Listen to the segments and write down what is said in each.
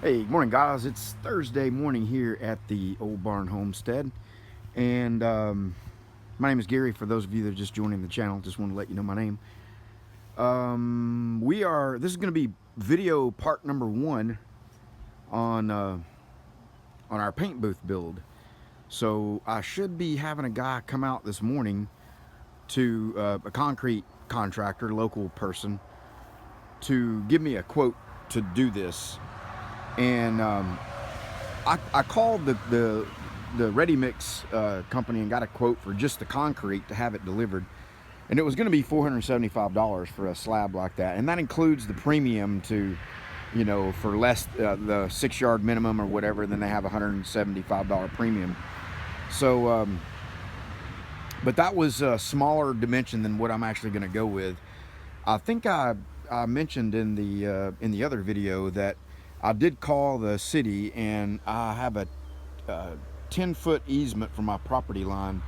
Hey, good morning, guys. It's Thursday morning here at the Oldbarn Homestead, and my name is Gary. For those of you that are just joining the channel, just want to let you know my name. This is going to be video part number 1 on our paint booth build. So I should be having a guy come out this morning to a concrete contractor, local person, to give me a quote to do this. And I called the ready mix company and got a quote for just the concrete to have it delivered, and it was going to be $475 for a slab like that, and that includes the premium to, you know, for less the 6-yard minimum or whatever. Then they have $175 premium. So, but that was a smaller dimension than what I'm actually going to go with. I think I mentioned in the other video that I did call the city, and I have a 10-foot easement for my property line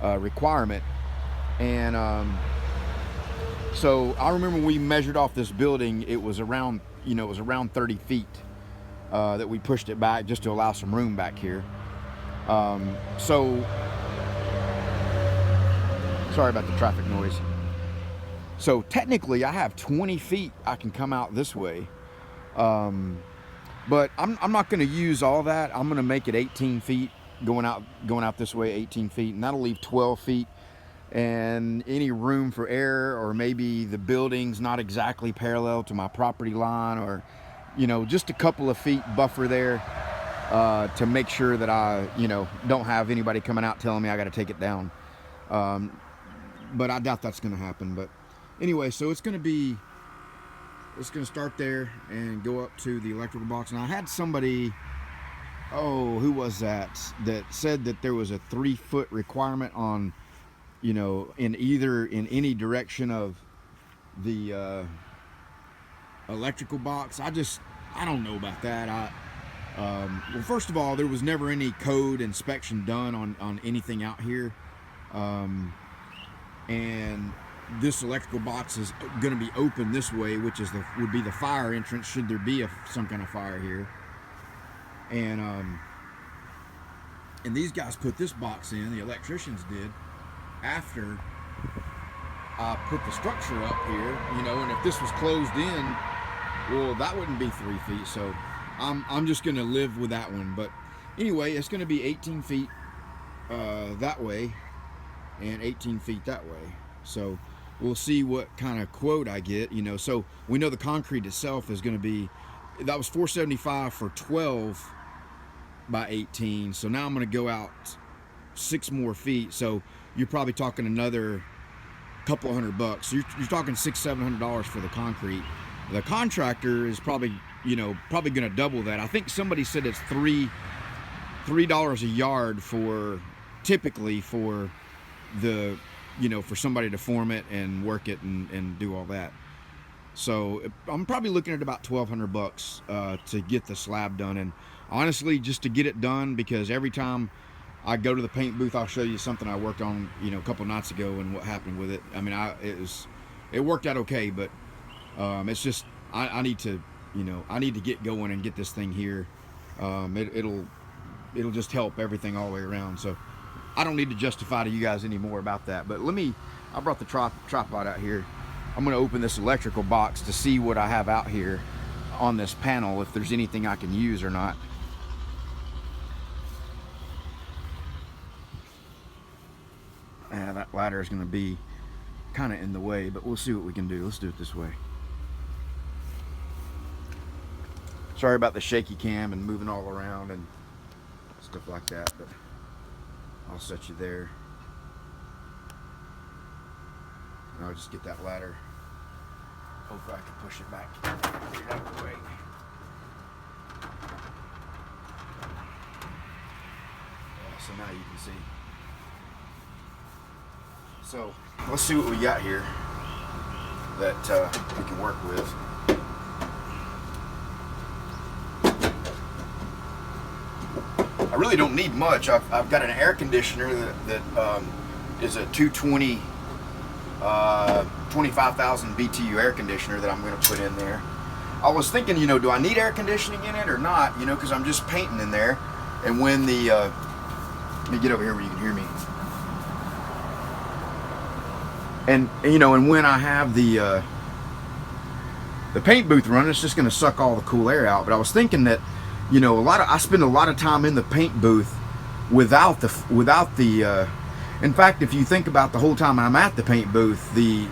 requirement. And so I remember we measured off this building. It was around, it was around 30 feet that we pushed it back just to allow some room back here. So sorry about the traffic noise. So technically I have 20 feet I can come out this way. But I'm not going to use all that. I'm going to make it 18 feet going out this way, 18 feet, and that'll leave 12 feet and any room for error, or maybe the building's not exactly parallel to my property line, or, just a couple of feet buffer there to make sure that I, don't have anybody coming out telling me I got to take it down. But I doubt that's going to happen. But anyway, so it's going to start there and go up to the electrical box. And I had somebody, who was that said that there was a 3-foot requirement on, in any direction of the electrical box. I don't know about that. Well, first of all, there was never any code inspection done on anything out here. And this electrical box is going to be open this way, which would be the fire entrance should there be some kind of fire here. And these guys put this box in, the electricians did, after I put the structure up here, and if this was closed in, well, that wouldn't be 3 feet. So I'm just going to live with that one. But anyway, it's going to be 18 feet that way and 18 feet that way. So we'll see what kind of quote I get, So we know the concrete itself is going to be, that was $475 for 12 by 18. So now I'm going to go out 6 more feet. So you're probably talking another couple of $100. So you're talking $600-700 for the concrete. The contractor is probably going to double that. I think somebody said it's $3 a yard typically for the, for somebody to form it and work it and do all that. So I'm probably looking at about $1,200 to get the slab done. And honestly, just to get it done, because every time I go to the paint booth, I'll show you something I worked on, a couple nights ago and what happened with it. I mean, it worked out okay, but it's just I need to, I need to get going and get this thing here. It'll just help everything all the way around. So I don't need to justify to you guys any more about that. But I brought the tripod out here. I'm going to open this electrical box to see what I have out here on this panel, if there's anything I can use or not. That ladder is going to be kind of in the way, but we'll see what we can do. Let's do it this way. Sorry about the shaky cam and moving all around and stuff like that, but I'll set you there. And I'll just get that ladder. Hopefully I can push it back, get it out of the way. Yeah, so now you can see. So let's see what we got here that we can work with. I really don't need much. I've got an air conditioner that is a 220 25,000 BTU air conditioner that I'm going to put in there. I was thinking, you know, do I need air conditioning in it or not? You know, because I'm just painting in there. And when the, let me get over here where you can hear me. And you know, and when I have the paint booth running, it's just going to suck all the cool air out. But I was thinking that, you know, I spend a lot of time in the paint booth without the. In fact, if you think about the whole time I'm at the paint booth, the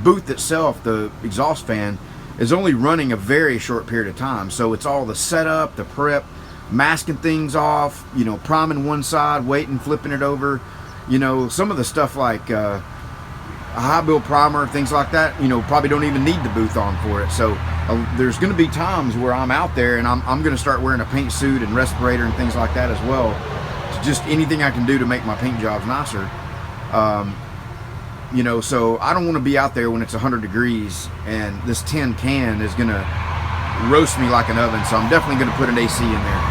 booth itself, the exhaust fan, is only running a very short period of time. So it's all the setup, the prep, masking things off, you know, priming one side, waiting, flipping it over. You know, some of the stuff like a high build primer, things like that, you know, probably don't even need the booth on for it. So there's going to be times where I'm out there and I'm going to start wearing a paint suit and respirator and things like that as well. Just anything I can do to make my paint jobs nicer. You know, so I don't want to be out there when it's 100 degrees and this tin can is going to roast me like an oven. So I'm definitely going to put an AC in there.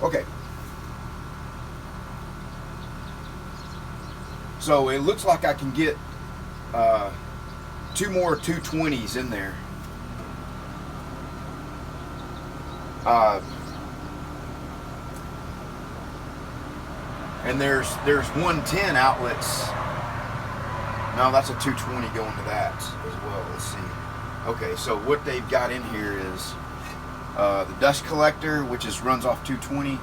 Okay. So it looks like I can get 2 more 220s in there. And there's 110 outlets. No, that's a 220 going to that as well. Let's see. Okay, so what they've got in here is the dust collector, which runs off 220,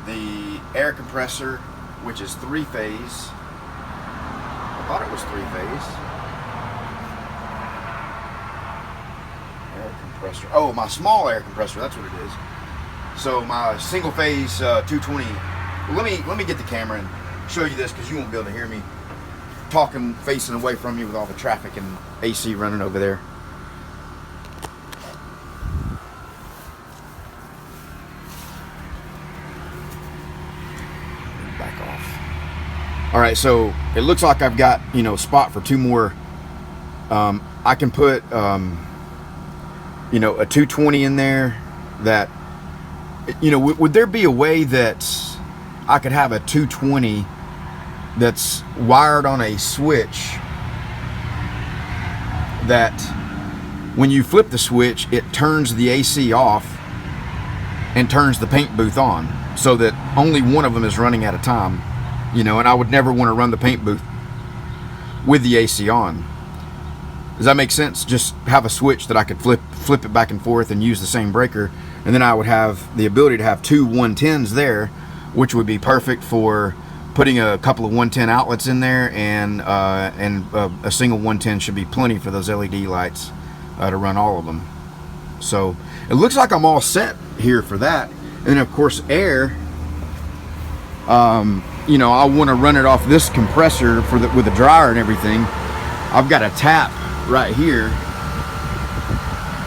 the air compressor, which is 3-phase. I thought it was 3-phase. Air compressor. Oh, my small air compressor. That's what it is. So my single phase 220. Well, let me get the camera and show you this because you won't be able to hear me talking, facing away from you with all the traffic and AC running over there. All right, so it looks like I've got, you know, spot for 2 more. I can put, you know, a 220 in there that, you know, would there be a way that I could have a 220 that's wired on a switch that when you flip the switch, it turns the AC off and turns the paint booth on so that only one of them is running at a time? You know, and I would never want to run the paint booth with the AC on. Does that make sense? Just have a switch that I could flip it back and forth and use the same breaker, and then I would have the ability to have 2 110s there, which would be perfect for putting a couple of 110 outlets in there, and a single 110 should be plenty for those LED lights to run all of them. So it looks like I'm all set here for that. And then of course air. You know, I want to run it off this compressor with the dryer and everything. I've got a tap right here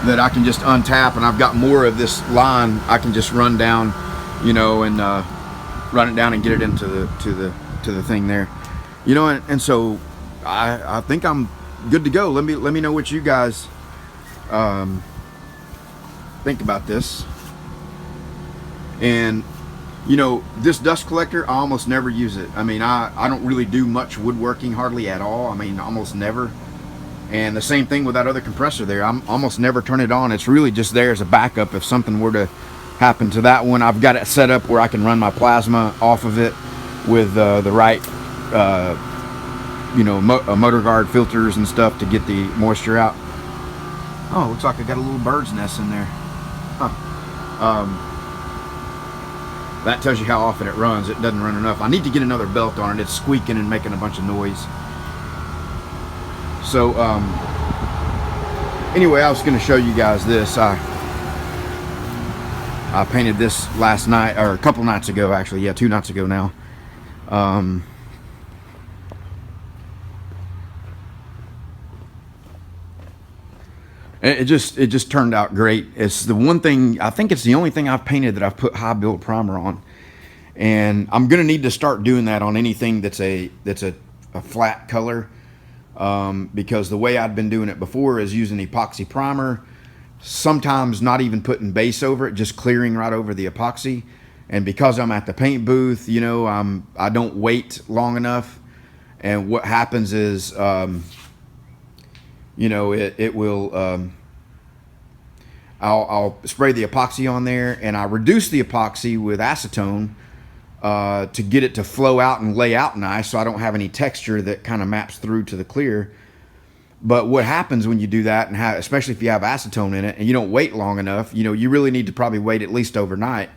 that I can just untap, and I've got more of this line I can just run down, you know, and run it down and get it into the thing there, you know. And so I think I'm good to go. Let me know what you guys think about this. And you know, this dust collector, I almost never use it. I mean, I don't really do much woodworking, hardly at all. I mean, almost never. And the same thing with that other compressor there. I'm almost never turn it on. It's really just there as a backup if something were to happen to that one. I've got it set up where I can run my plasma off of it with the right, you know, motor guard filters and stuff to get the moisture out. Oh, looks like I got a little bird's nest in there. Huh. That tells you how often it runs. It doesn't run enough. I need to get another belt on it. It's squeaking and making a bunch of noise. So anyway, I was going to show you guys this. I painted this last night, or a couple nights ago actually. Yeah, 2 nights ago now. It just turned out great. It's the one thing, I think it's the only thing I've painted that I've put high build primer on, and I'm gonna need to start doing that on anything that's a flat color, because the way I'd been doing it before is using epoxy primer, sometimes not even putting base over it, just clearing right over the epoxy. And because I'm at the paint booth, you know, I don't wait long enough, and what happens is, you know, it will, I'll spray the epoxy on there, and I reduce the epoxy with acetone to get it to flow out and lay out nice, so I don't have any texture that kind of maps through to the clear. But what happens when you do that, and especially if you have acetone in it and you don't wait long enough, you know, you really need to probably wait at least overnight.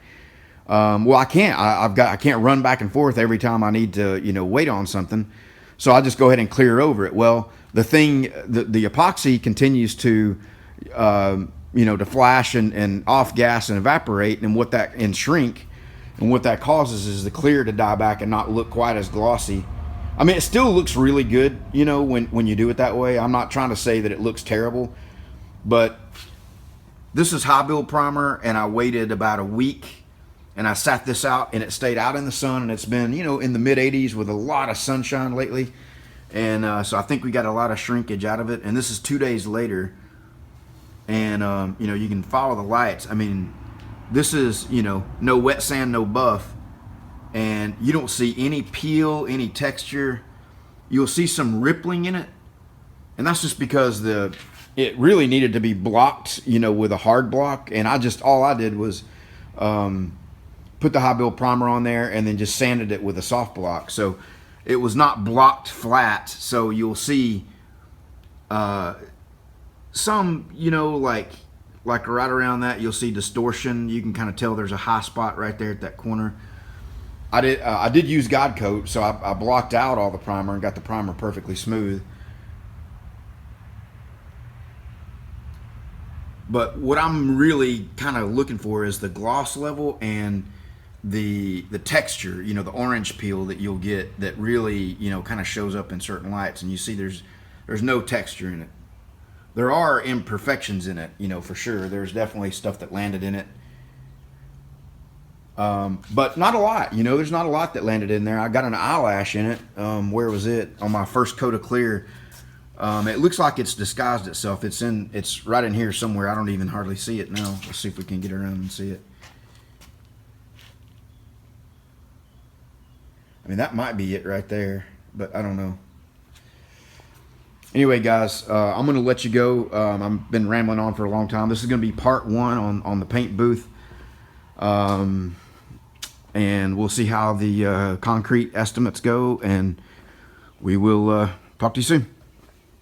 Well, I can't. I can't run back and forth every time I need to, you know, wait on something. So I just go ahead and clear over it. Well, the epoxy continues to, you know, to flash and off gas and evaporate, and shrink, and what that causes is the clear to die back and not look quite as glossy. I mean, it still looks really good, you know, when you do it that way. I'm not trying to say that it looks terrible, but this is high build primer, and I waited about a week, and I sat this out, and it stayed out in the sun, and it's been, you know, in the mid 80s with a lot of sunshine lately. And so I think we got a lot of shrinkage out of it. And this is 2 days later, and you know, you can follow the lights. I mean, this is, you know, no wet sand, no buff, and you don't see any peel, any texture. You'll see some rippling in it, and that's just because it really needed to be blocked, you know, with a hard block. And all I did was put the high build primer on there and then just sanded it with a soft block, so it was not blocked flat. So you'll see some, you know, like right around that, you'll see distortion. You can kind of tell there's a high spot right there at that corner. I did use God Coat, so I blocked out all the primer and got the primer perfectly smooth. But what I'm really kind of looking for is the gloss level and the texture, you know, the orange peel that you'll get that really, you know, kind of shows up in certain lights, and you see there's no texture in it. There are imperfections in it, you know, for sure. There's definitely stuff that landed in it, but not a lot. You know, there's not a lot that landed in there. I got an eyelash in it. Where was it? On my first coat of clear. It looks like it's disguised itself. It's right in here somewhere. I don't even hardly see it now. Let's see if we can get around and see it. I mean, that might be it right there, but I don't know. Anyway, guys, I'm going to let you go. I've been rambling on for a long time. This is going to be part 1 on the paint booth. And we'll see how the concrete estimates go, and we will talk to you soon.